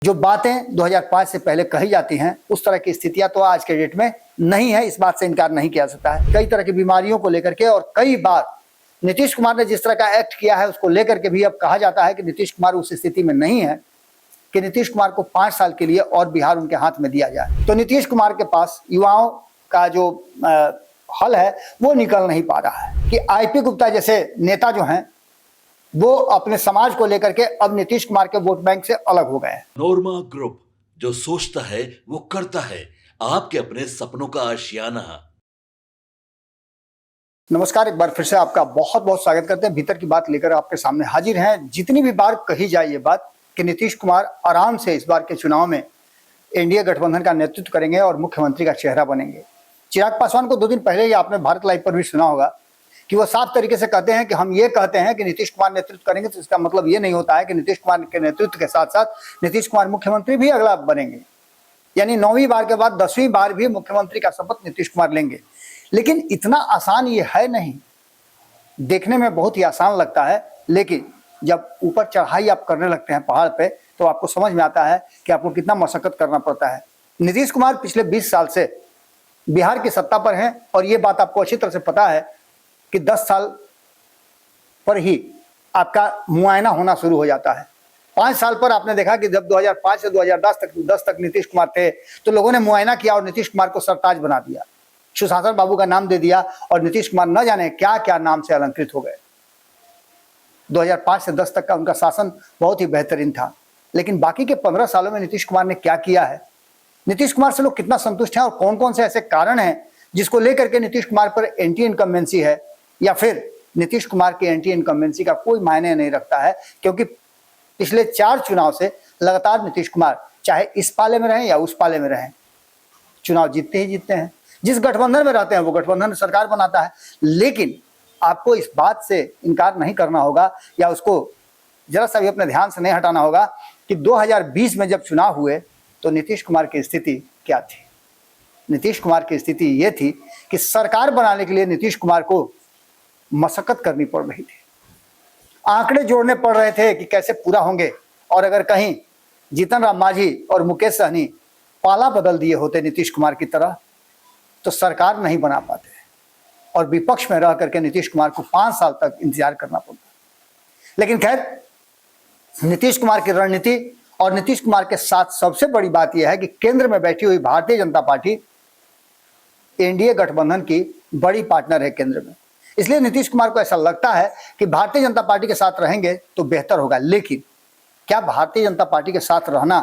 जो बातें 2005 से पहले कही जाती हैं उस तरह की स्थितियां तो आज के डेट में नहीं है, इस बात से इनकार नहीं किया सकता है। कई तरह की बीमारियों को लेकर के और कई बार नीतीश कुमार ने जिस तरह का एक्ट किया है उसको लेकर के भी अब कहा जाता है कि नीतीश कुमार उस स्थिति में नहीं है कि नीतीश कुमार को 5 साल के लिए और बिहार उनके हाथ में दिया जाए। तो नीतीश कुमार के पास युवाओं का जो हल है वो निकल नहीं पा रहा है कि आईपी गुप्ता जैसे नेता जो हैं वो अपने समाज को लेकर के अब नीतीश कुमार के वोट बैंक से अलग हो गए हैं। नोरमा ग्रुप, जो सोचता है वो करता है, आपके अपने सपनों का आशियाना। नमस्कार, एक बार फिर से आपका बहुत बहुत स्वागत करते हैं। भीतर की बात लेकर आपके सामने हाजिर हैं। जितनी भी बार कही जाए ये बात कि नीतीश कुमार आराम से इस बार के चुनाव में एनडीए गठबंधन का नेतृत्व करेंगे और मुख्यमंत्री का चेहरा बनेंगे। चिराग पासवान को 2 दिन पहले ही आपने भारत लाइव पर भी सुना होगा कि वो साफ तरीके से कहते हैं कि हम ये कहते हैं कि नीतीश कुमार नेतृत्व करेंगे, तो इसका मतलब ये नहीं होता है कि नीतीश कुमार के नेतृत्व के साथ साथ नीतीश कुमार मुख्यमंत्री भी अगला बनेंगे। यानी 9वीं बार के बाद 10वीं बार भी मुख्यमंत्री का शपथ नीतीश कुमार लेंगे। लेकिन इतना आसान ये है नहीं। देखने में बहुत ही आसान लगता है, लेकिन जब ऊपर चढ़ाई आप करने लगते हैं पहाड़ पे तो आपको समझ में आता है कि आपको कितना मशक्कत करना पड़ता है। नीतीश कुमार पिछले 20 साल से बिहार की सत्ता पर हैं और ये बात आपको अच्छी तरह से पता है कि 10 साल पर ही आपका मुआयना होना शुरू हो जाता है। 5 साल पर आपने देखा कि जब 2005 से 2010 तक नीतीश कुमार थे तो लोगों ने मुआयना किया और नीतीश कुमार को सरताज बना दिया, सुशासन बाबू का नाम दे दिया और नीतीश कुमार न जाने क्या क्या नाम से अलंकृत हो गए। 2005 से 10 तक का उनका शासन बहुत ही बेहतरीन था, लेकिन बाकी के 15 सालों में नीतीश कुमार ने क्या किया है, नीतीश कुमार से लोग कितना संतुष्ट हैं और कौन कौन से ऐसे कारण हैं जिसको लेकर के नीतीश कुमार पर एंटी इनकम्बेंसी है या फिर नीतीश कुमार की एंटी इनकम्बेंसी का कोई मायने नहीं रखता है। क्योंकि पिछले 4 चुनाव से लगातार नीतीश कुमार चाहे इस पाले में रहें या उस पाले में रहें, चुनाव जीतते ही जीतते हैं। जिस गठबंधन में रहते हैं वो गठबंधन सरकार बनाता है। लेकिन आपको इस बात से इनकार नहीं करना होगा या उसको जरा सा भी अपने ध्यान से नहीं हटाना होगा कि 2020 में जब चुनाव हुए तो नीतीश कुमार की स्थिति क्या थी। नीतीश कुमार की स्थिति ये थी कि सरकार बनाने के लिए नीतीश कुमार को मशक्कत करनी पड़ रही थी, आंकड़े जोड़ने पड़ रहे थे कि कैसे पूरा होंगे। और अगर कहीं जीतन राम मांझी और मुकेश सहनी पाला बदल दिए होते नीतीश कुमार की तरह तो सरकार नहीं बना पाते और विपक्ष में रह करके नीतीश कुमार को 5 साल तक इंतजार करना पड़ता। लेकिन खैर, नीतीश कुमार की रणनीति और नीतीश कुमार के साथ सबसे बड़ी बात यह है कि केंद्र में बैठी हुई भारतीय जनता पार्टी एनडीए गठबंधन की बड़ी पार्टनर है केंद्र में। इसलिए नीतीश कुमार को ऐसा लगता है कि भारतीय जनता पार्टी के साथ रहेंगे तो बेहतर होगा। लेकिन क्या भारतीय जनता पार्टी के साथ रहना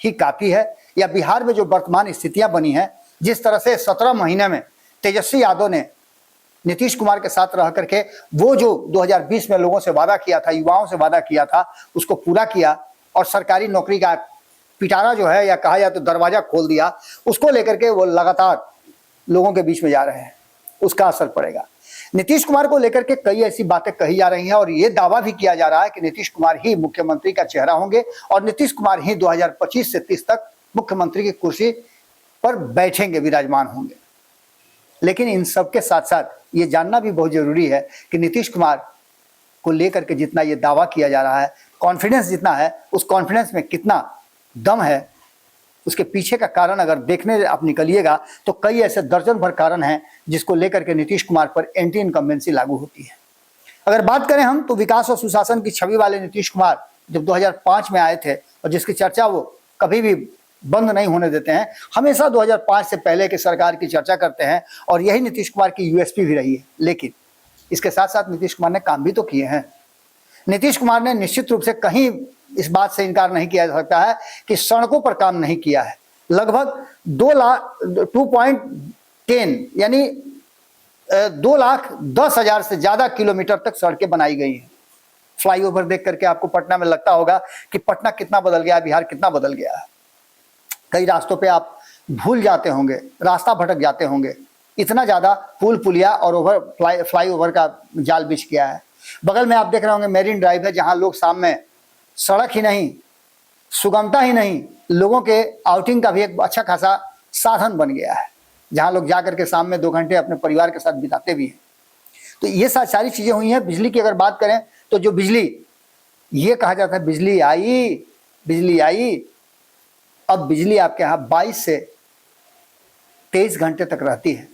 ही काफी है, या बिहार में जो वर्तमान स्थितियां बनी हैं, जिस तरह से 17 महीने में तेजस्वी यादव ने नीतीश कुमार के साथ रह करके वो जो 2020 में लोगों से वादा किया था, युवाओं से वादा किया था, उसको पूरा किया और सरकारी नौकरी का पिटारा जो है या कहा जाए तो दरवाजा खोल दिया, उसको लेकर के वो लगातार लोगों के बीच में जा रहे हैं, उसका असर पड़ेगा। नीतीश कुमार को लेकर के कई ऐसी बातें कही जा रही हैं और ये दावा भी किया जा रहा है कि नीतीश कुमार ही मुख्यमंत्री का चेहरा होंगे और नीतीश कुमार ही 2025 से 30 तक मुख्यमंत्री की कुर्सी पर बैठेंगे, विराजमान होंगे। लेकिन इन सब के साथ साथ ये जानना भी बहुत जरूरी है कि नीतीश कुमार को लेकर के जितना ये दावा किया जा रहा है, कॉन्फिडेंस जितना है, उस कॉन्फिडेंस में कितना दम है, उसके पीछे का कारण अगर देखने आप निकलिएगा तो कई ऐसे दर्जन भर कारण हैं जिसको लेकर के नीतीश कुमार पर एंटी इनकम्बेंसी लागू होती है। अगर बात करें हम तो विकास और सुशासन की छवि वाले नीतीश कुमार जब 2005 में आए थे और जिसकी चर्चा वो कभी भी बंद नहीं होने देते हैं, हमेशा 2005 से पहले की सरकार की चर्चा करते हैं और यही नीतीश कुमार की यूएसपी भी रही है। लेकिन इसके साथ साथ नीतीश कुमार ने काम भी तो किए हैं। नीतीश कुमार ने निश्चित रूप से कहीं इस बात से इनकार नहीं किया जा सकता है कि सड़कों पर काम नहीं किया है। लगभग 2.10 यानी 2,10,000 से ज्यादा किलोमीटर तक सड़कें बनाई गई हैं। फ्लाईओवर देख करके आपको पटना में लगता होगा कि पटना कितना बदल गया है, बिहार कितना बदल गया है। कई रास्तों पे आप भूल जाते होंगे, रास्ता भटक जाते होंगे, इतना ज्यादा पुल पुलिया और फ्लाईओवर का जाल बिछ गया है। बगल में आप देख रहे होंगे मेरीन ड्राइव है, जहां लोग शाम में सड़क ही नहीं, सुगमता ही नहीं, लोगों के आउटिंग का भी एक अच्छा खासा साधन बन गया है, जहां लोग जाकर के शाम में 2 घंटे अपने परिवार के साथ बिताते भी हैं। तो ये सारी चीजें हुई हैं। बिजली की अगर बात करें तो जो बिजली, ये कहा जाता है बिजली आई, अब बिजली आपके यहाँ 22 से 23 घंटे तक रहती है।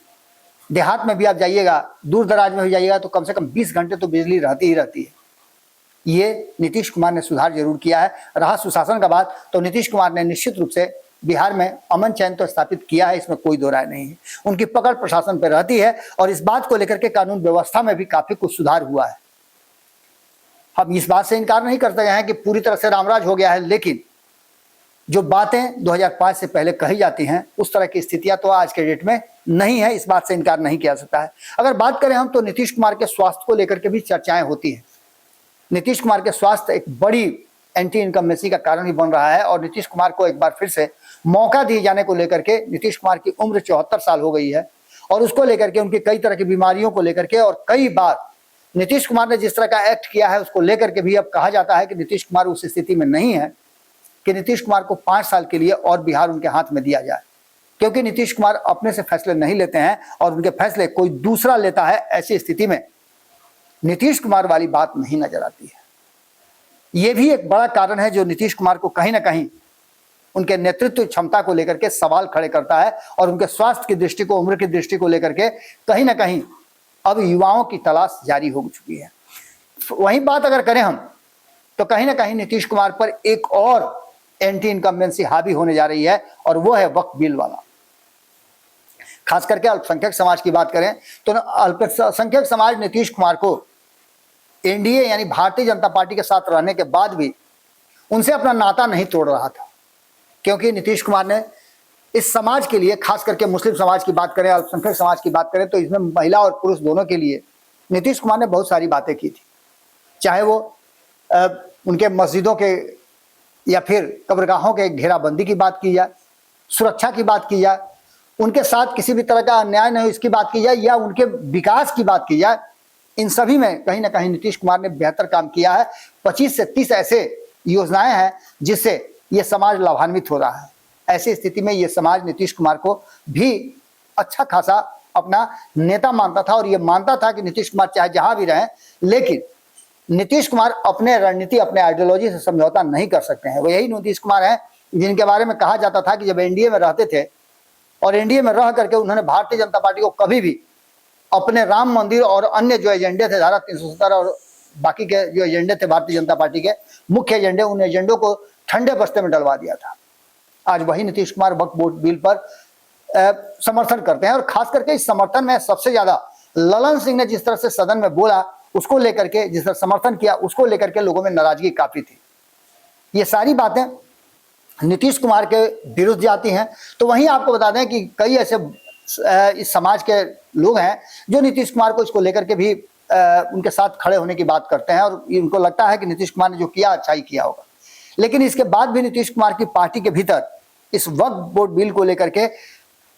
देहात में भी आप जाइएगा, दूर दराज में भी जाइएगा तो कम से कम 20 घंटे तो बिजली रहती ही रहती है। ये नीतीश कुमार ने सुधार जरूर किया है। रहा सुशासन का बात, तो नीतीश कुमार ने निश्चित रूप से बिहार में अमन चैन तो स्थापित किया है, इसमें कोई दो राय नहीं है। उनकी पकड़ प्रशासन पर रहती है और इस बात को लेकर के कानून व्यवस्था में भी काफी कुछ सुधार हुआ है। हम इस बात से इनकार नहीं करते हैं कि पूरी तरह से रामराज हो गया है, लेकिन जो बातें 2005 से पहले कही जाती हैं उस तरह की स्थितियां तो आज के डेट में नहीं है, इस बात से इनकार नहीं किया जा सकता है। अगर बात करें हम तो नीतीश कुमार के स्वास्थ्य को लेकर के भी चर्चाएं होती हैं। नीतीश कुमार के स्वास्थ्य एक बड़ी एंटी इनकम्बेंसी का कारण भी बन रहा है और नीतीश कुमार को एक बार फिर से मौका दिए जाने को लेकर के, नीतीश कुमार की उम्र 74 साल हो गई है और उसको लेकर के, उनकी कई तरह की बीमारियों को लेकर के, और कई बार नीतीश कुमार ने जिस तरह का एक्ट किया है उसको लेकर के भी अब कहा जाता है कि नीतीश कुमार उस स्थिति में नहीं है कि नीतीश कुमार को 5 साल के लिए और बिहार उनके हाथ में दिया जाए, क्योंकि नीतीश कुमार अपने से फैसले नहीं लेते हैं और उनके फैसले कोई दूसरा लेता है। ऐसी स्थिति में नीतीश कुमार वाली बात नहीं नजर आती है। यह भी एक बड़ा कारण है जो नीतीश कुमार को कहीं ना कहीं उनके नेतृत्व क्षमता को लेकर के सवाल खड़े करता है और उनके स्वास्थ्य की दृष्टि को, उम्र की दृष्टि को लेकर के कहीं ना कहीं अब युवाओं की तलाश जारी हो चुकी है। वही बात अगर करें हम तो कहीं ना कहीं नीतीश कुमार पर एक और एंटी इनकम्बेंसी हावी होने जा रही है और वो है वक्फ बिल वाला। खास करके अल्पसंख्यक समाज की बात करें तो अल्पसंख्यक समाज नीतीश कुमार को एनडीए यानी भारतीय जनता पार्टी के साथ रहने के बाद भी उनसे अपना नाता नहीं तोड़ रहा था, क्योंकि नीतीश कुमार ने इस समाज के लिए, खास करके मुस्लिम समाज की बात करें, अल्पसंख्यक समाज की बात करें तो इसमें महिला और पुरुष दोनों के लिए नीतीश कुमार ने बहुत सारी बातें की थी। चाहे वो उनके मस्जिदों के या फिर कब्रगाहों के घेराबंदी की बात की जाए, सुरक्षा की बात की जाए, उनके साथ किसी भी तरह का अन्याय नहीं इसकी बात की जाए, या उनके विकास की बात की जाए, इन सभी में कहीं ना कहीं नीतीश कुमार ने बेहतर काम किया है। 25 से 30 ऐसे योजनाएं हैं जिससे ये समाज लाभान्वित हो रहा है। ऐसी स्थिति में ये समाज नीतीश कुमार को भी अच्छा खासा अपना नेता मानता था और ये मानता था कि नीतीश कुमार चाहे जहां भी रहें, लेकिन नीतीश कुमार अपने रणनीति, अपने आइडियोलॉजी से समझौता नहीं कर सकते हैं। वो यही नीतीश कुमार हैं जिनके बारे में कहा जाता था कि जब एनडीए में रहते थे और एनडीए में रह करके उन्होंने भारतीय जनता पार्टी को कभी भी अपने राम मंदिर और अन्य जो एजेंडे थे, धारा 370 और बाकी के जो एजेंडे थे भारतीय जनता पार्टी के मुख्य एजेंडे, उन एजेंडों को ठंडे बस्ते में डलवा दिया था। आज वही नीतीश कुमार वक्फ बोर्ड बिल पर समर्थन करते हैं और खास करके इस समर्थन में सबसे ज्यादा ललन सिंह ने जिस तरह से सदन में बोला उसको लेकर के, जिस तरह समर्थन किया उसको लेकर के लोगों में नाराजगी काफी थी। ये सारी बातें नीतीश कुमार के विरुद्ध जाती हैं। तो वहीं आपको बता दें कि कई ऐसे इस समाज के लोग हैं जो नीतीश कुमार को इसको लेकर के भी उनके साथ खड़े होने की बात करते हैं और उनको लगता है कि नीतीश कुमार ने जो किया अच्छा ही किया होगा। लेकिन इसके बाद भी नीतीश कुमार की पार्टी के भीतर इस वक्फ बोर्ड बिल को लेकर के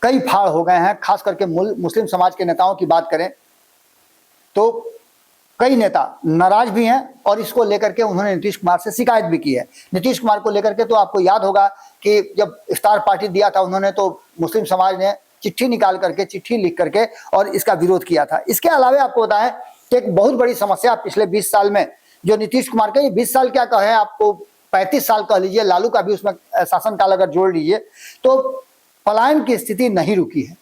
कई फाड़ हो गए हैं। खास करके मुस्लिम समाज के नेताओं की बात करें तो कई नेता नाराज भी हैं और इसको लेकर के उन्होंने नीतीश कुमार से शिकायत भी की है। नीतीश कुमार को लेकर के तो आपको याद होगा कि जब स्टार पार्टी दिया था उन्होंने, तो मुस्लिम समाज ने चिट्ठी निकाल करके, चिट्ठी लिख करके और इसका विरोध किया था। इसके अलावा आपको बताएं कि एक बहुत बड़ी समस्या पिछले 20 साल में जो नीतीश कुमार का, ये 20 साल क्या कहें, आपको 35 साल कह लीजिए, लालू का भी उसमें शासनकाल अगर जोड़ लीजिए तो पलायन की स्थिति नहीं रुकी है।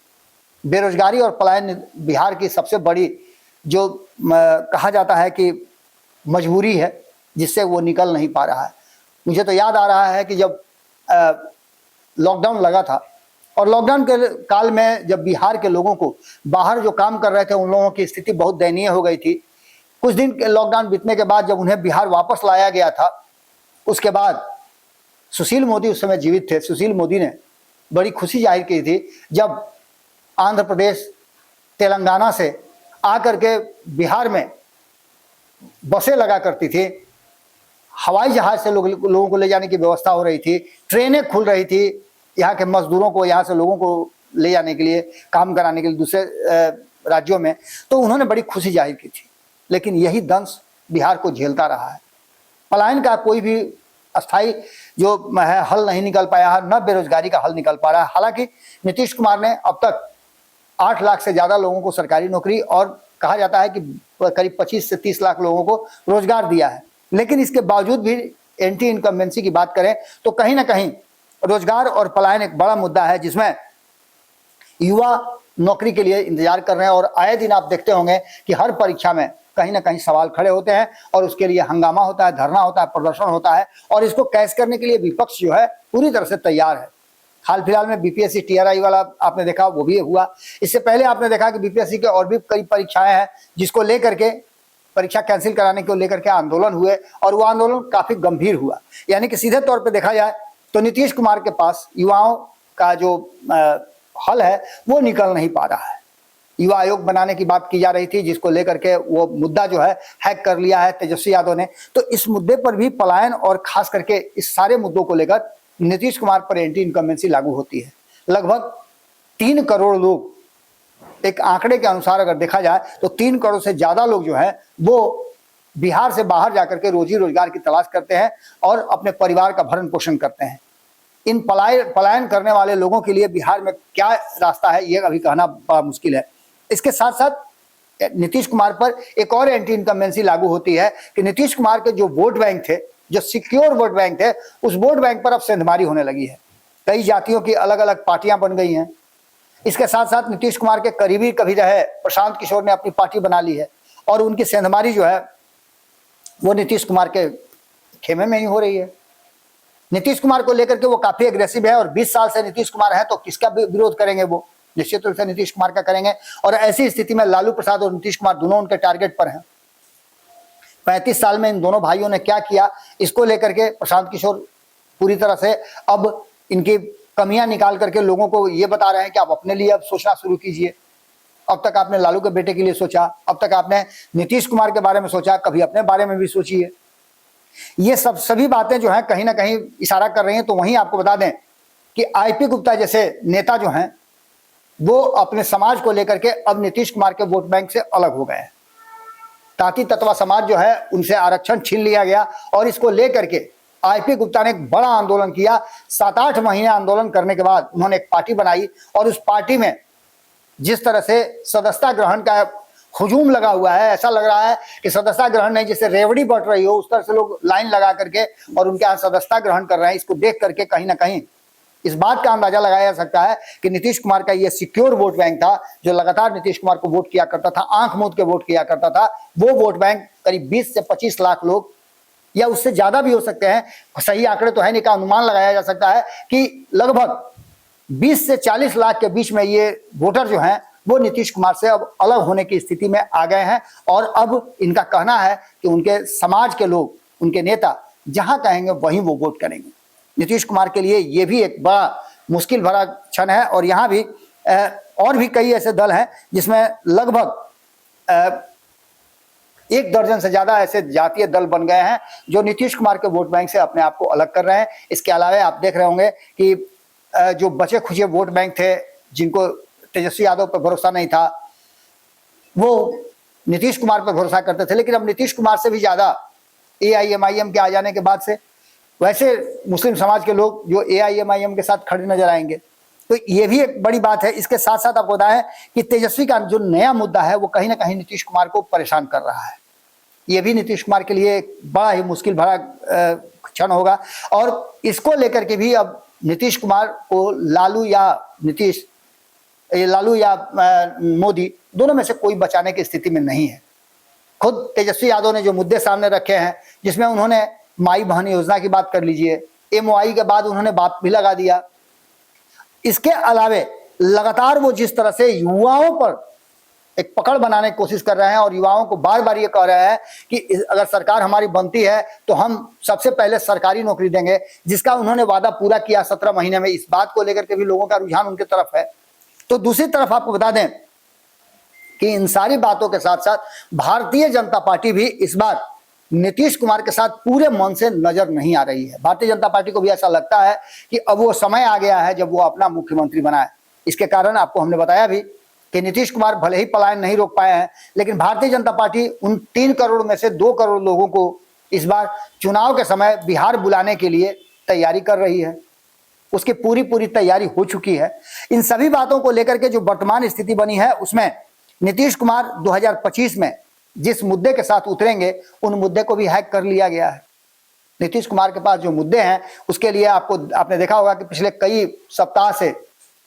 बेरोजगारी और पलायन बिहार की सबसे बड़ी जो कहा जाता है कि मजबूरी है जिससे वो निकल नहीं पा रहा है। मुझे तो याद आ रहा है कि जब लॉकडाउन लगा था और लॉकडाउन के काल में जब बिहार के लोगों को बाहर जो काम कर रहे थे उन लोगों की स्थिति बहुत दयनीय हो गई थी। कुछ दिन के लॉकडाउन बीतने के बाद जब उन्हें बिहार वापस लाया गया था, उसके बाद सुशील मोदी उस समय जीवित थे। सुशील मोदी ने बड़ी खुशी जाहिर की थी जब आंध्र प्रदेश, तेलंगाना से आकर के बिहार में बसें लगा करती थी, हवाई जहाज से लोगों को ले जाने की व्यवस्था हो रही थी, ट्रेनें खुल रही थी यहाँ के मजदूरों को, यहाँ से लोगों को ले जाने के लिए, काम कराने के लिए दूसरे राज्यों में, तो उन्होंने बड़ी खुशी जाहिर की थी। लेकिन यही दंश बिहार को झेलता रहा है। पलायन का कोई भी अस्थायी जो है हल नहीं निकल पाया है, न बेरोजगारी का हल निकल पा रहा है। हालांकि नीतीश कुमार ने अब तक 8 लाख से ज़्यादा लोगों को सरकारी नौकरी और कहा जाता है कि करीब 25 से 30 लाख लोगों को रोजगार दिया है। लेकिन इसके बावजूद भी एंटी इनकम्बेंसी की बात करें तो कहीं ना कहीं रोजगार और पलायन एक बड़ा मुद्दा है जिसमें युवा नौकरी के लिए इंतजार कर रहे हैं और आए दिन आप देखते होंगे कि हर परीक्षा में कहीं ना कहीं सवाल खड़े होते हैं और उसके लिए हंगामा होता है, धरना होता है, प्रदर्शन होता है और इसको कैश करने के लिए विपक्ष जो है पूरी तरह से तैयार है। हाल फिलहाल में बीपीएससी टीआरआई वाला आपने देखा, वो भी हुआ। इससे पहले आपने देखा कि बीपीएससी के और भी कई परीक्षाएं हैं जिसको लेकर के परीक्षा कैंसिल कराने को लेकर के आंदोलन हुए और वो आंदोलन काफी गंभीर हुआ। यानी कि सीधे तौर पर देखा जाए तो नीतीश कुमार के पास युवाओं का जो हल है वो निकल नहीं पा रहा है। युवा आयोग बनाने की बात की जा रही थी जिसको लेकर के वो मुद्दा जो है हैक कर लिया है तेजस्वी यादव ने। तो इस मुद्दे पर भी पलायन और खास करके इस सारे मुद्दों को लेकर नीतीश कुमार पर एंटी इनकम्बेंसी लागू होती है। लगभग 3 करोड़ लोग, एक आंकड़े के अनुसार अगर देखा जाए तो 3 करोड़ से ज्यादा लोग जो है वो बिहार से बाहर जाकर के रोजी रोजगार की तलाश करते हैं और अपने परिवार का भरण पोषण करते हैं। इन पलायन करने वाले लोगों के लिए बिहार में क्या रास्ता है ये अभी कहना बड़ा मुश्किल है। इसके साथ साथ नीतीश कुमार पर एक और एंटी इनकम्बेंसी लागू होती है कि नीतीश कुमार के जो वोट बैंक थे, जो सिक्योर वोट बैंक थे, उस वोट बैंक पर अब सेंधमारी होने लगी है। कई जातियों की अलग अलग पार्टियां बन गई हैं। इसके साथ साथ नीतीश कुमार के करीबी कभी रहे प्रशांत किशोर ने अपनी पार्टी बना ली है और उनकी सेंधमारी जो है वो नीतीश कुमार के खेमे में ही हो रही है। नीतीश कुमार को लेकर के वो काफी एग्रेसिव है और 20 साल से नीतीश कुमार है तो किसका विरोध करेंगे? वो निश्चित रूप से नीतीश कुमार का करेंगे। और ऐसी स्थिति में लालू प्रसाद और नीतीश कुमार दोनों उनके टारगेट पर हैं। 35 साल में इन दोनों भाइयों ने क्या किया, इसको लेकर के प्रशांत किशोर पूरी तरह से अब इनकी कमियां निकाल करके लोगों को ये बता रहे हैं कि आप अपने लिए अब सोचना शुरू कीजिए। अब तक आपने लालू के बेटे के लिए सोचा, अब तक आपने नीतीश कुमार के बारे में सोचा, कभी अपने बारे में भी सोचिए। ये सभी बातें जो हैं कहीं ना कहीं इशारा कर रही हैं। तो वहीं आपको बता दें कि आईपी गुप्ता जैसे नेता जो हैं वो अपने समाज को लेकर के अब नीतीश कुमार के वोट बैंक से अलग हो गए हैं। ताती तत्वा समाज जो है उनसे आरक्षण छीन लिया गया और इसको लेकर के आईपी गुप्ता ने एक बड़ा आंदोलन किया। 7-8 महीने आंदोलन करने के बाद उन्होंने एक पार्टी बनाई और उस पार्टी में जिस तरह से सदस्यता ग्रहण का हुजूम लगा हुआ है, ऐसा लग रहा है कि सदस्यता ग्रहण नहीं, जैसे रेवड़ी बट रही हो उस तरह से लोग लाइन लगा करके और उनके यहाँ सदस्यता ग्रहण कर रहे हैं। इसको देख करके कहीं ना कहीं इस बात का अंदाजा लगाया जा सकता है कि नीतीश कुमार का ये सिक्योर वोट बैंक था जो लगातार नीतीश कुमार को वोट किया करता था, आंख मूंद के वोट किया करता था, वो वोट बैंक करीब 20 से 25 लाख लोग या उससे ज्यादा भी हो सकते हैं, सही आंकड़े तो है नहीं, का अनुमान लगाया जा सकता है कि लगभग 20 से 40 लाख के बीच में ये वोटर जो हैं वो नीतीश कुमार से अब अलग होने की स्थिति में आ गए हैं। और अब इनका कहना है कि उनके समाज के लोग, उनके नेता जहां कहेंगे वहीं वो वोट करेंगे। नीतीश कुमार के लिए ये भी एक बड़ा मुश्किल भरा क्षण है। और यहाँ भी और भी कई ऐसे दल हैं जिसमें लगभग 1 दर्जन से ज्यादा ऐसे जातीय दल बन गए हैं जो नीतीश कुमार के वोट बैंक से अपने आप को अलग कर रहे हैं। इसके अलावा आप देख रहे होंगे कि जो बचे खुचे वोट बैंक थे जिनको तेजस्वी यादव पर भरोसा नहीं था वो नीतीश कुमार पर भरोसा करते थे, लेकिन अब नीतीश कुमार से भी ज्यादा AIMIM के आ जाने के बाद से वैसे मुस्लिम समाज के लोग जो AIMIM के साथ खड़े नजर आएंगे। तो ये भी एक बड़ी बात है। इसके साथ साथ आपको बताएं कि तेजस्वी का जो नया मुद्दा है वो कहीं ना कहीं नीतीश कुमार को परेशान कर रहा है। ये भी नीतीश कुमार के लिए बड़ा ही मुश्किल भरा क्षण होगा और इसको लेकर के भी अब नीतीश कुमार को लालू या मोदी दोनों में से कोई बचाने की स्थिति में नहीं है। खुद तेजस्वी यादव ने जो मुद्दे सामने रखे हैं जिसमें उन्होंने माई बहन योजना की बात कर लीजिए, MOI के बाद उन्होंने बाप भी लगा दिया। इसके अलावे लगातार वो जिस तरह से युवाओं पर एक पकड़ बनाने की कोशिश कर रहे हैं और युवाओं को बार बार ये कह रहे हैं कि अगर सरकार हमारी बनती है तो हम सबसे पहले सरकारी नौकरी देंगे, जिसका उन्होंने वादा पूरा किया 17 महीने में। इस बात को लेकर के भी लोगों का रुझान उनकी तरफ है। तो दूसरी तरफ आपको बता दें कि इन सारी बातों के साथ साथ भारतीय जनता पार्टी भी इस बार नीतीश कुमार के साथ पूरे मन से नजर नहीं आ रही है। भारतीय जनता पार्टी को भी ऐसा लगता है कि अब वो समय आ गया है जब वो अपना मुख्यमंत्री बनाए। इसके कारण आपको हमने बताया भी कि नीतीश कुमार भले ही पलायन नहीं रोक पाए हैं, लेकिन भारतीय जनता पार्टी उन 3 करोड़ में से 2 करोड़ लोगों को इस बार चुनाव के समय बिहार बुलाने के लिए तैयारी कर रही है। उसकी पूरी तैयारी हो चुकी है। इन सभी बातों को लेकर के जो वर्तमान स्थिति बनी है उसमें नीतीश कुमार 2025 में जिस मुद्दे के साथ उतरेंगे उन मुद्दे को भी हैक कर लिया गया है। नीतीश कुमार के पास जो मुद्दे हैं उसके लिए आपने देखा होगा कि पिछले कई सप्ताह से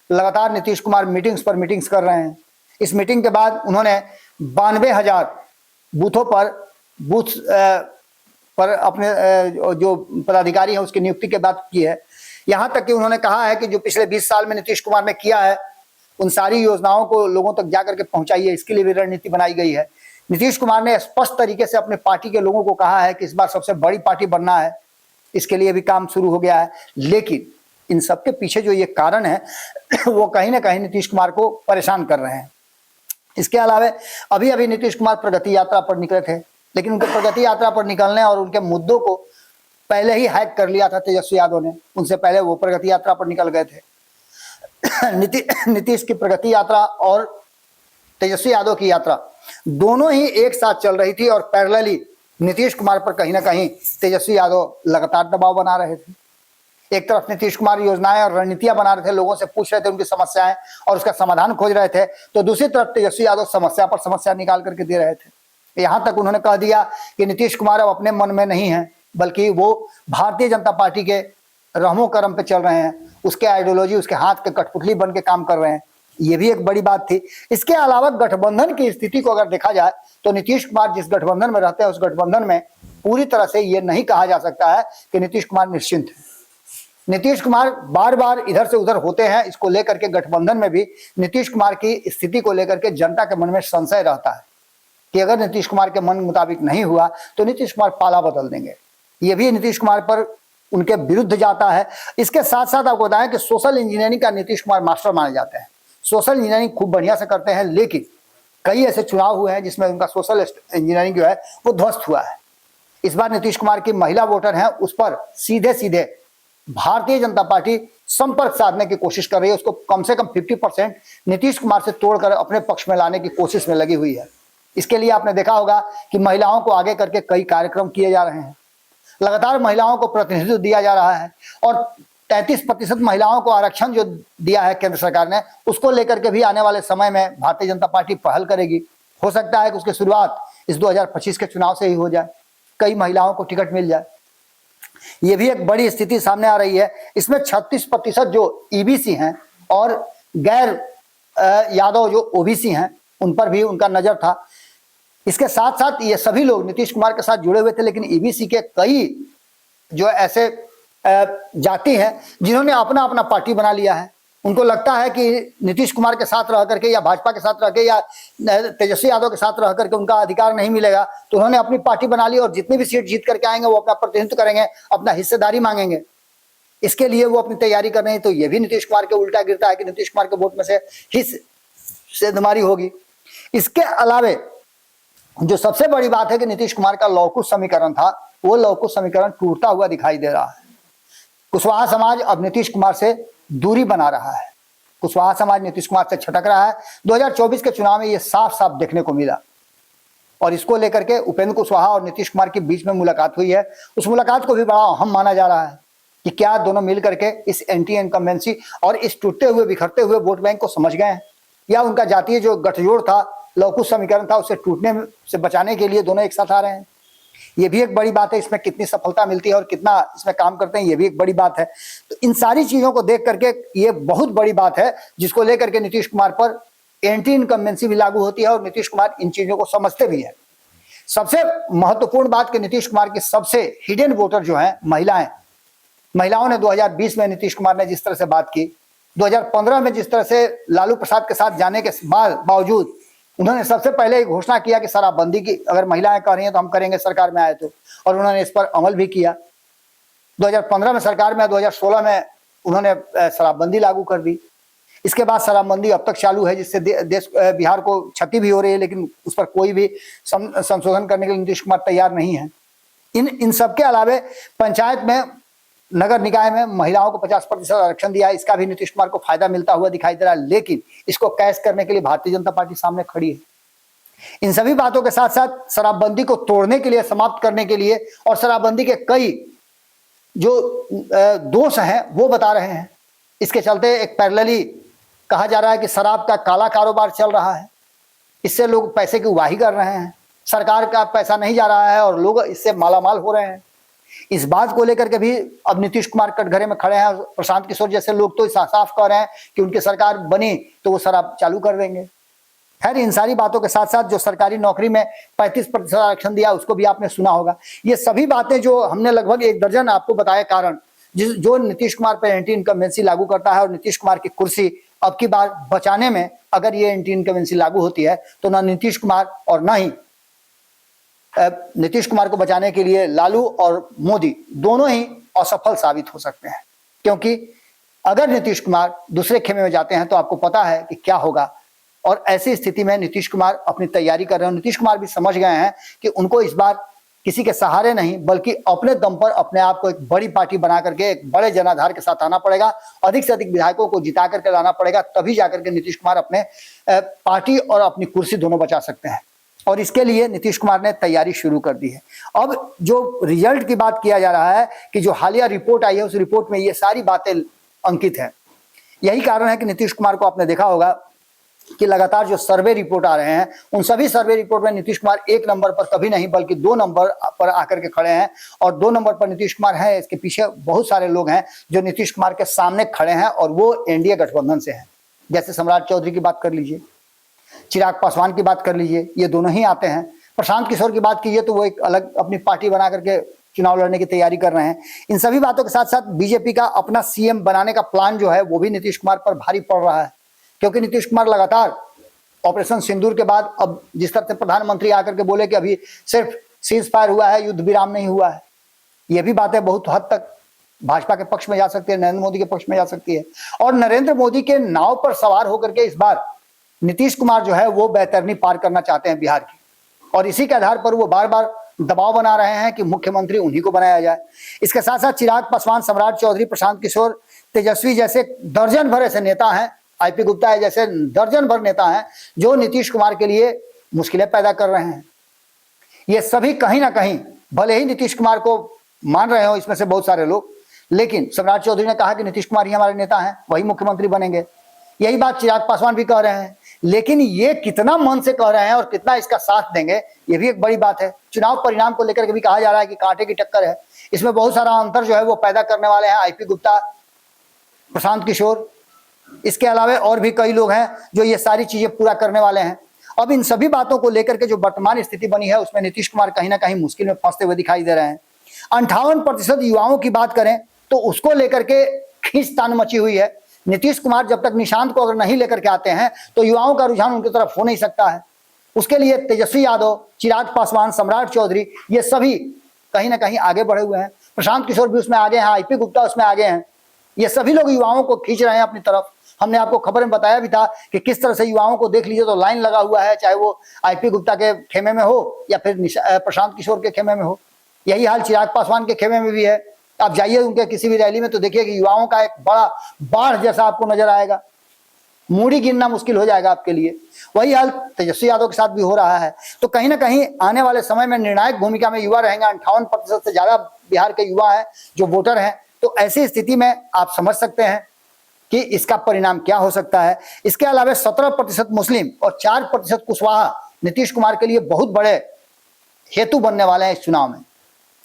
लगातार नीतीश कुमार मीटिंग्स पर मीटिंग्स कर रहे हैं। इस मीटिंग के बाद उन्होंने 92,000 बूथों पर अपने जो पदाधिकारी हैं उसकी नियुक्ति के बात की है। यहां तक कि उन्होंने कहा है कि जो पिछले 20 साल में नीतीश कुमार ने किया है उन सारी योजनाओं को लोगों तक जाकर के पहुंचाइए, इसके लिए भी रणनीति बनाई गई है। नीतीश कुमार ने स्पष्ट तरीके से अपने पार्टी के लोगों को कहा है कि इस बार सबसे बड़ी पार्टी बनना है, इसके लिए भी काम शुरू हो गया है। लेकिन इन सबके पीछे जो ये कारण है वो कहीं ना कहीं नीतीश कुमार को परेशान कर रहे हैं। इसके अलावा अभी अभी नीतीश कुमार प्रगति यात्रा पर निकले थे, लेकिन उनके प्रगति यात्रा पर निकलने और उनके मुद्दों को पहले ही हैक कर लिया था तेजस्वी यादव ने, उनसे पहले वो प्रगति यात्रा पर निकल गए थे। नीतीश की प्रगति यात्रा और तेजस्वी यादव की यात्रा दोनों ही एक साथ चल रही थी और पैरेलली नीतीश कुमार पर कहीं ना कहीं तेजस्वी यादव लगातार दबाव बना रहे थे। एक तरफ नीतीश कुमार योजनाएं और रणनीतियां बना रहे थे, लोगों से पूछ रहे थे उनकी समस्याएं और उसका समाधान खोज रहे थे, तो दूसरी तरफ तेजस्वी यादव समस्या पर समस्या निकाल करके दे रहे थे। यहां तक उन्होंने कह दिया कि नीतीश कुमार अब अपने मन में नहीं है, बल्कि वो भारतीय जनता पार्टी के रहमो करम पे चल रहे हैं, उसके आइडियोलॉजी, उसके हाथ के कठपुतली बन के काम कर रहे हैं। ये भी एक बड़ी बात थी। इसके अलावा गठबंधन की स्थिति को अगर देखा जाए तो नीतीश कुमार जिस गठबंधन में रहते हैं उस गठबंधन में पूरी तरह से ये नहीं कहा जा सकता है कि नीतीश कुमार निश्चिंत है। नीतीश कुमार बार बार इधर से उधर होते हैं। इसको लेकर के गठबंधन में भी नीतीश कुमार की स्थिति को लेकर के जनता के मन में संशय रहता है कि अगर नीतीश कुमार के मन मुताबिक नहीं हुआ तो नीतीश कुमार पाला बदल देंगे। ये भी नीतीश कुमार पर उनके विरुद्ध जाता है। इसके साथ साथ आपको बताएं कि सोशल इंजीनियरिंग का नीतीश कुमार मास्टर माने जाते हैं। सोशल इंजीनियरिंग खूब बढ़िया से करते हैं, लेकिन कई ऐसे चुनाव हुए हैं जिसमें उनका सोशल इंजीनियरिंग जो है वो ध्वस्त हुआ है। इस बार नीतीश कुमार की महिला वोटर हैं, उस पर सीधे सीधे भारतीय जनता पार्टी संपर्क साधने की कोशिश कर रही है, उसको कम से कम 50% नीतीश कुमार से तोड़कर अपने पक्ष में लाने की कोशिश में लगी हुई है। इसके लिए आपने देखा होगा कि महिलाओं को आगे करके कई कार्यक्रम किए जा रहे हैं, लगातार महिलाओं को प्रतिनिधित्व दिया जा रहा है और 33% महिलाओं को आरक्षण जो दिया है केंद्र सरकार ने, उसको लेकर के भी आने वाले समय में भारतीय जनता पार्टी पहल करेगी। हो सकता है कि उसकी शुरुआत इस 2025 के चुनाव से ही हो जाए, कई महिलाओं को टिकट मिल जाए। ये भी एक बड़ी स्थिति सामने आ रही है। इसमें 36% जो ईबीसी हैं और गैर यादव जो ओबीसी हैं उन पर भी उनका नजर था। इसके साथ साथ ये सभी लोग नीतीश कुमार के साथ जुड़े हुए थे, लेकिन ईबीसी के कई जो ऐसे जाति हैं जिन्होंने अपना अपना पार्टी बना लिया है। उनको लगता है कि नीतीश कुमार के साथ रह करके या भाजपा के साथ रह के या तेजस्वी यादव के साथ रह करके उनका अधिकार नहीं मिलेगा, तो उन्होंने अपनी पार्टी बना ली और जितनी भी सीट जीत करके आएंगे वो अपना प्रतिनिधित्व करेंगे, अपना हिस्सेदारी मांगेंगे। इसके लिए वो अपनी तैयारी कर रहे हैं। तो ये भी नीतीश कुमार के उल्टा गिरता है कि नीतीश कुमार के वोट में से हिस्सेदारी होगी। इसके अलावे जो सबसे बड़ी बात है कि नीतीश कुमार का लौकुश समीकरण था, वो लौकुश समीकरण टूटता हुआ दिखाई दे रहा है। कुशवाहा समाज अब नीतीश कुमार से दूरी बना रहा है, कुशवाहा समाज नीतीश कुमार से छटक रहा है। 2024 के चुनाव में ये साफ साफ देखने को मिला और इसको लेकर के उपेंद्र कुशवाहा और नीतीश कुमार के बीच में मुलाकात हुई है। उस मुलाकात को भी बड़ा अहम माना जा रहा है कि क्या दोनों मिल करके इस एंटी इनकम्बेंसी और इस टूटते हुए बिखरते हुए वोट बैंक को समझ गए हैं, या उनका जातीय जो गठजोड़ था, लौकुश समीकरण था, उसे टूटने से बचाने के लिए दोनों एक साथ आ रहे हैं। ये भी एक बड़ी बात है। इसमें कितनी सफलता मिलती है और कितना इसमें काम करते हैं, ये भी एक बड़ी बात है। तो इन सारी चीजों को देख करके ये बहुत बड़ी बात है जिसको लेकर के नीतीश कुमार पर एंटी इनकम्बेंसी भी लागू होती है और नीतीश कुमार इन चीजों को समझते भी है। सबसे महत्वपूर्ण बात कि नीतीश कुमार के सबसे हिडन वोटर जो है महिलाओं ने 2020 में नीतीश कुमार ने जिस तरह से बात की, 2015 में जिस तरह से लालू प्रसाद के साथ जाने के बावजूद उन्होंने सबसे पहले घोषणा किया कि शराबबंदी की अगर महिलाएं कर रही हैं तो हम करेंगे सरकार में आए तो, और उन्होंने इस पर अमल भी किया। 2015 में सरकार में, 2016 में उन्होंने शराबबंदी लागू कर दी। इसके बाद शराबबंदी अब तक चालू है, जिससे देश बिहार को क्षति भी हो रही है, लेकिन उस पर कोई भी संशोधन करने के लिए नीतीश कुमार तैयार नहीं है। इन सबके अलावे पंचायत में, नगर निकाय में महिलाओं को 50% आरक्षण दिया है, इसका भी नीतीश कुमार को फायदा मिलता हुआ दिखाई दे रहा है, लेकिन इसको कैश करने के लिए भारतीय जनता पार्टी सामने खड़ी है। इन सभी बातों के साथ साथ शराबबंदी को तोड़ने के लिए, समाप्त करने के लिए और शराबबंदी के कई जो दोष हैं वो बता रहे हैं। इसके चलते एक पैरेलली कहा जा रहा है कि शराब का काला कारोबार चल रहा है, इससे लोग पैसे की उगाही कर रहे हैं, सरकार का पैसा नहीं जा रहा है और लोग इससे मालामाल हो रहे हैं। इस बात को लेकर के भी अब नीतीश कुमार कटघरे में खड़े हैं। प्रशांत किशोर जैसे लोग तो साफ कह रहे हैं कि उनकी सरकार बनी तो वो शराब चालू कर देंगे। खैर, इन सारी बातों के साथ साथ जो सरकारी नौकरी में 35% आरक्षण दिया उसको भी आपने सुना होगा। ये सभी बातें जो हमने लगभग 1 दर्जन आपको बताए कारण जो नीतीश कुमार पर एंटी इनकम्बेंसी लागू करता है, और नीतीश कुमार की कुर्सी अब की बार बचाने में अगर ये एंटी इनकम्बेंसी लागू होती है तो ना नीतीश कुमार और ना ही नीतीश कुमार को बचाने के लिए लालू और मोदी दोनों ही असफल साबित हो सकते हैं। क्योंकि अगर नीतीश कुमार दूसरे खेमे में जाते हैं तो आपको पता है कि क्या होगा, और ऐसी स्थिति में नीतीश कुमार अपनी तैयारी कर रहे हैं। नीतीश कुमार भी समझ गए हैं कि उनको इस बार किसी के सहारे नहीं बल्कि अपने दम पर अपने आप को एक बड़ी पार्टी बना करके एक बड़े जनाधार के साथ आना पड़ेगा, अधिक से अधिक विधायकों को जिता करके लाना पड़ेगा, तभी जाकर के नीतीश कुमार अपने पार्टी और अपनी कुर्सी दोनों बचा सकते हैं। और इसके लिए नीतीश कुमार ने तैयारी शुरू कर दी है। अब जो रिजल्ट की बात किया जा रहा है कि जो हालिया रिपोर्ट आई है उस रिपोर्ट में ये सारी बातें अंकित है। यही कारण है कि नीतीश कुमार को आपने देखा होगा कि लगातार जो सर्वे रिपोर्ट आ रहे हैं उन सभी सर्वे रिपोर्ट में नीतीश कुमार 1 नंबर पर कभी नहीं बल्कि 2 नंबर पर आकर के खड़े हैं। और 2 नंबर पर नीतीश कुमार हैं, इसके पीछे बहुत सारे लोग हैं जो नीतीश कुमार के सामने खड़े हैं और वो एनडीए गठबंधन से हैं। जैसे सम्राट चौधरी की बात कर लीजिए, चिराग पासवान की बात कर लीजिए, ये दोनों ही आते हैं। प्रशांत किशोर की बात कीजिए तो वो एक अलग अपनी पार्टी बना करके चुनाव लड़ने की तैयारी कर रहे हैं। इन सभी बातों के साथ साथ बीजेपी का अपना सीएम बनाने का प्लान जो है वो भी नीतीश कुमार पर भारी पड़ रहा है, क्योंकि नीतीश कुमार लगातार ऑपरेशन सिंदूर के बाद अब जिस तरह से प्रधानमंत्री आकर के बोले कि अभी सिर्फ सीज फायर हुआ है, युद्ध विराम नहीं हुआ है, ये भी बातें बहुत हद तक भाजपा के पक्ष में जा सकती है, नरेंद्र मोदी के पक्ष में जा सकती है। और नरेंद्र मोदी के नाव पर सवार होकर के इस बार नीतीश कुमार जो है वो बैतरनी पार करना चाहते हैं बिहार की, और इसी के आधार पर वो बार बार दबाव बना रहे हैं कि मुख्यमंत्री उन्हीं को बनाया जाए। इसके साथ साथ चिराग पासवान, सम्राट चौधरी, प्रशांत किशोर, तेजस्वी जैसे दर्जन भर ऐसे नेता हैं, आईपी गुप्ता जैसे दर्जन भर नेता हैं जो नीतीश कुमार के लिए मुश्किलें पैदा कर रहे हैं। ये सभी कहीं ना कहीं भले ही नीतीश कुमार को मान रहे हो इसमें से बहुत सारे लोग, लेकिन सम्राट चौधरी ने कहा कि नीतीश कुमार ही हमारे नेता हैं, वही मुख्यमंत्री बनेंगे। यही बात चिराग पासवान भी कह रहे हैं, लेकिन ये कितना मन से कह रहे हैं और कितना इसका साथ देंगे ये भी एक बड़ी बात है। चुनाव परिणाम को लेकर के भी कहा जा रहा है कि कांटे की टक्कर है, इसमें बहुत सारा अंतर जो है वो पैदा करने वाले हैं आईपी गुप्ता, प्रशांत किशोर, इसके अलावा और भी कई लोग हैं जो ये सारी चीजें पूरा करने वाले हैं। अब इन सभी बातों को लेकर के जो वर्तमान स्थिति बनी है उसमें नीतीश कुमार कहीं ना कहीं मुश्किल में फंसते हुए दिखाई दे रहे हैं। 58% युवाओं की बात करें तो उसको लेकर के खींचतान मची हुई है। नीतीश कुमार जब तक निशांत को अगर नहीं लेकर के आते हैं तो युवाओं का रुझान उनकी तरफ हो नहीं सकता है। उसके लिए तेजस्वी यादव, चिराग पासवान, सम्राट चौधरी ये सभी कहीं ना कहीं आगे बढ़े हुए हैं। प्रशांत किशोर भी उसमें आगे हैं, आईपी गुप्ता उसमें आगे हैं। ये सभी लोग युवाओं को खींच रहे हैं अपनी तरफ। हमने आपको खबर में बताया भी था कि किस तरह से युवाओं को देख लीजिए तो लाइन लगा हुआ है, चाहे वो आईपी गुप्ता के खेमे में हो या फिर प्रशांत किशोर के खेमे में हो। यही हाल चिराग पासवान के खेमे में भी है। आप जाइए उनके किसी भी रैली में तो देखिए कि युवाओं का एक बड़ा बाढ़ जैसा आपको नजर आएगा, मूड़ी गिनना मुश्किल हो जाएगा आपके लिए। वही हाल तेजस्वी यादव के साथ भी हो रहा है। तो कहीं ना कहीं आने वाले समय में निर्णायक भूमिका में युवा रहेंगे। 58% से ज्यादा बिहार के युवा हैं जो वोटर हैं। तो ऐसी स्थिति में आप समझ सकते हैं कि इसका परिणाम क्या हो सकता है। इसके अलावा 17% मुस्लिम और 4% कुशवाहा नीतीश कुमार के लिए बहुत बड़े हेतु बनने वाले हैं इस चुनाव में।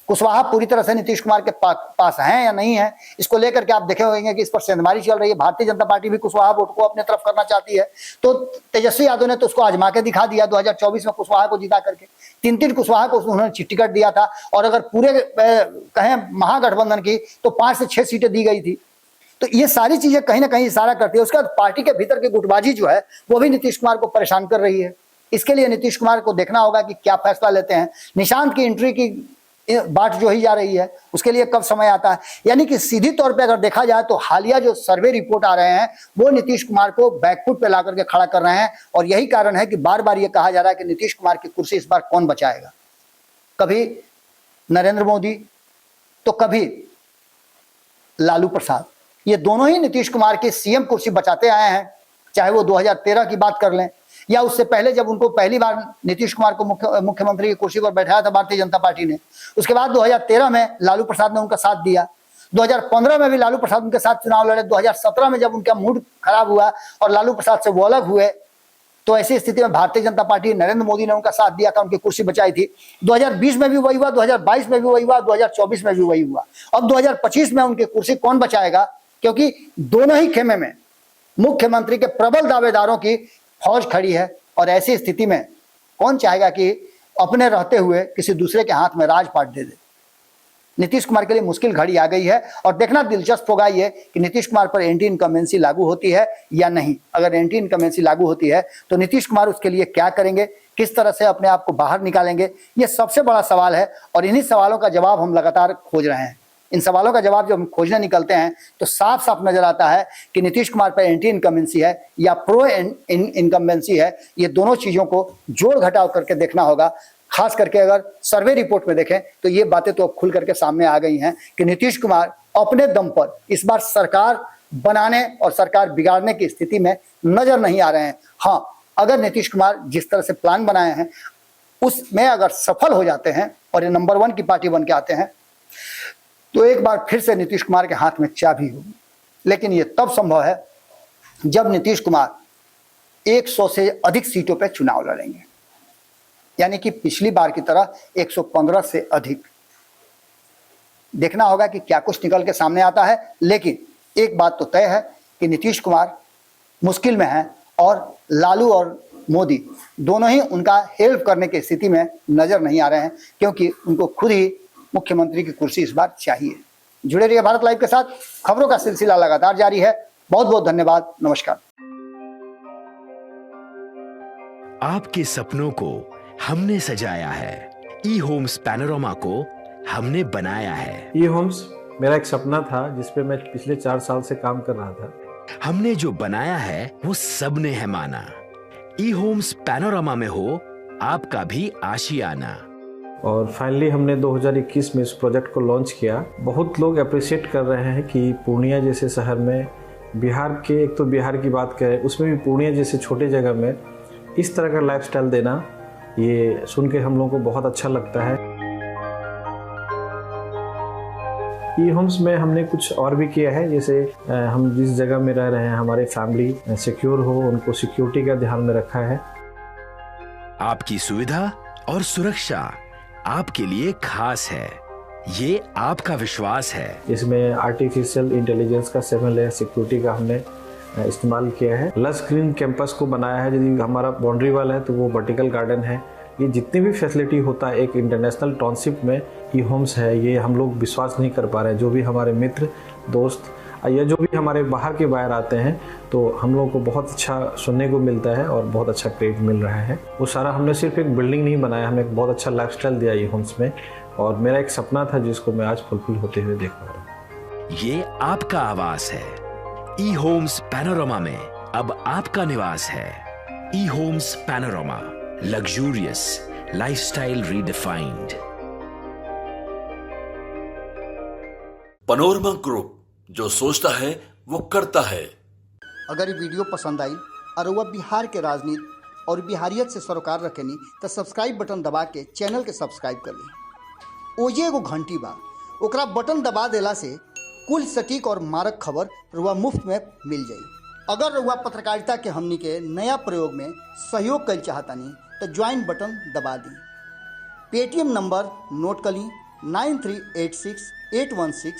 कुशवाहा पूरी तरह से नीतीश कुमार के पास हैं या नहीं है, इसको लेकर के आप देखे होंगे कि इस पर सेंधमारी चल रही है। भारतीय जनता पार्टी भी कुशवाहा वोट को अपने तरफ करना चाहती है, तो तेजस्वी यादव ने तो उसको आजमा के दिखा दिया। 2024 में कुशवाहा को जिता करके 3-3 कुशवाहा को उन्होंने टिकट दिया था, और अगर पूरे कहें महागठबंधन की तो 5 से 6 सीटें दी गई थी। तो ये सारी चीजें कहीं ना कहीं इशारा करती है। उसके बाद पार्टी के भीतर की गुटबाजी जो है वो भी नीतीश कुमार को परेशान कर रही है। इसके लिए नीतीश कुमार को देखना होगा कि क्या फैसला लेते हैं। निशांत की एंट्री की बाट जो ही जा रही है उसके लिए कब समय आता है। यानी कि सीधी तौर पे अगर देखा जाए तो हालिया जो सर्वे रिपोर्ट आ रहे हैं वो नीतीश कुमार को बैकफुट पे ला करके खड़ा कर रहे हैं। और यही कारण है कि बार बार ये कहा जा रहा है कि नीतीश कुमार की कुर्सी इस बार कौन बचाएगा। कभी नरेंद्र मोदी तो कभी लालू प्रसाद, ये दोनों ही नीतीश कुमार की सीएम कुर्सी बचाते आए हैं। चाहे वो 2013 की बात कर लें या उससे पहले जब उनको पहली बार नीतीश कुमार को मुख्यमंत्री की कुर्सी पर बैठाया था भारतीय जनता पार्टी ने। उसके बाद 2013 में लालू प्रसाद ने उनका साथ दिया। 2015 में भी लालू प्रसाद उनके साथ चुनाव लड़े। 2017 में जब उनका मूड खराब हुआ और लालू प्रसाद से वो अलग हुए तो ऐसी स्थिति में भारतीय जनता पार्टी, नरेंद्र मोदी ने उनका साथ दिया था, उनकी कुर्सी बचाई थी। 2020 में भी वही हुआ, 2022 में भी वही हुआ, 2024 में भी वही हुआ। अब 2025 में उनकी कुर्सी कौन बचाएगा, क्योंकि दोनों ही खेमे में मुख्यमंत्री के प्रबल दावेदारों की फौज खड़ी है। और ऐसी स्थिति में कौन चाहेगा कि अपने रहते हुए किसी दूसरे के हाथ में राजपाट दे दे। नीतीश कुमार के लिए मुश्किल घड़ी आ गई है और देखना दिलचस्प होगा ये कि नीतीश कुमार पर एंटी इनकम्बेंसी लागू होती है या नहीं। अगर एंटी इनकम्बेंसी लागू होती है तो नीतीश कुमार उसके लिए क्या करेंगे, किस तरह से अपने आप को बाहर निकालेंगे, ये सबसे बड़ा सवाल है। और इन्हीं सवालों का जवाब हम लगातार खोज रहे हैं। इन सवालों का जवाब जब हम खोजने निकलते हैं तो साफ साफ नजर आता है कि नीतीश कुमार पर एंटी इनकम्बेंसी है या प्रो इनकम्बेंसी है। ये दोनों चीजों को जोड़ घटाव करके देखना होगा। खास करके अगर सर्वे रिपोर्ट में देखें तो ये बातें तो अब खुल करके सामने आ गई हैं कि नीतीश कुमार अपने दम पर इस बार सरकार बनाने और सरकार बिगाड़ने की स्थिति में नजर नहीं आ रहे हैं। हाँ, अगर नीतीश कुमार जिस तरह से प्लान बनाए हैं उसमें अगर सफल हो जाते हैं और ये नंबर 1 की पार्टी बन के आते हैं तो एक बार फिर से नीतीश कुमार के हाथ में चाबी होगी। लेकिन ये तब संभव है जब नीतीश कुमार 100 से अधिक सीटों पर चुनाव लड़ेंगे, यानी कि पिछली बार की तरह 115 से अधिक। देखना होगा कि क्या कुछ निकल के सामने आता है। लेकिन एक बात तो तय है कि नीतीश कुमार मुश्किल में हैं और लालू और मोदी दोनों ही उनका हेल्प करने की स्थिति में नजर नहीं आ रहे हैं, क्योंकि उनको खुद ही मुख्यमंत्री की कुर्सी इस बार चाहिए। जुड़े रहिए भारत लाइव के साथ, खबरों का सिलसिला लगातार जारी है। बहुत बहुत धन्यवाद, नमस्कार। आपके सपनों को हमने सजाया है, ई होम्स पैनोरमा को हमने बनाया है। ई होम्स मेरा एक सपना था जिस पे मैं पिछले 4 साल से काम कर रहा था। हमने जो बनाया है वो सबने है माना। ई होम्स पैनोरमा में हो आपका भी आशियाना। और फाइनली हमने 2021 में इस प्रोजेक्ट को लॉन्च किया। बहुत लोग अप्रिशिएट कर रहे हैं कि पूर्णिया जैसे शहर में, बिहार के, एक तो बिहार की बात करें उसमें भी पूर्णिया जैसे छोटे जगह में इस तरह का लाइफस्टाइल देना, ये सुन के हम लोगों को बहुत अच्छा लगता है। ई होम्स में हमने कुछ और भी किया है, जैसे हम जिस जगह में रह रहे हैं हमारे फैमिली सिक्योर हो, उनको सिक्योरिटी का ध्यान में रखा है। आपकी सुविधा और सुरक्षा आपके लिए खास है, ये आपका विश्वास है। इसमें आर्टिफिशियल इंटेलिजेंस का 7 लेयर सिक्योरिटी का हमने इस्तेमाल किया है। लस ग्रीन कैंपस को बनाया है। यदि हमारा बाउंड्री वाल है तो वो वर्टिकल गार्डन है। ये जितनी भी फैसिलिटी होता है एक इंटरनेशनल टाउनशिप में ई होम्स है, ये हम लोग विश्वास नहीं कर पा रहे हैं। जो भी हमारे मित्र दोस्त या जो भी हमारे बाहर के बाहर आते हैं तो हम लोगों को बहुत अच्छा सुनने को मिलता है और बहुत अच्छा क्रेडिट मिल रहा है। वो सारा हमने सिर्फ एक बिल्डिंग नहीं बनाया, हमें एक बहुत अच्छा लाइफस्टाइल दिया ई होम्स में। और मेरा एक सपना था जिसको मैं आज फुलफिल होते हुए देख पा रहा हूँ। ये आपका आवास है। ई होम्स पैनोरमा में अब आपका निवास है। E homes panorama, luxurious lifestyle redefined. Panorama group, जो सोचता है वो करता है। अगर ये वीडियो पसंद आई और वह बिहार के राजनीति और बिहारियत से सरोकार रखेनी तो सब्सक्राइब बटन दबा के चैनल के सब्सक्राइब कर ली। ओजे एगो घंटी बा, ओकरा बटन दबा देला से कुल सटीक और मारक खबर रुआ मुफ्त में मिल जाई। अगर रुआ पत्रकारिता के हमनी के नया प्रयोग में सहयोग कर चाहतानी तो ज्वाइन बटन दबा दी। पेटीएम नंबर नोट कर ली 9386816816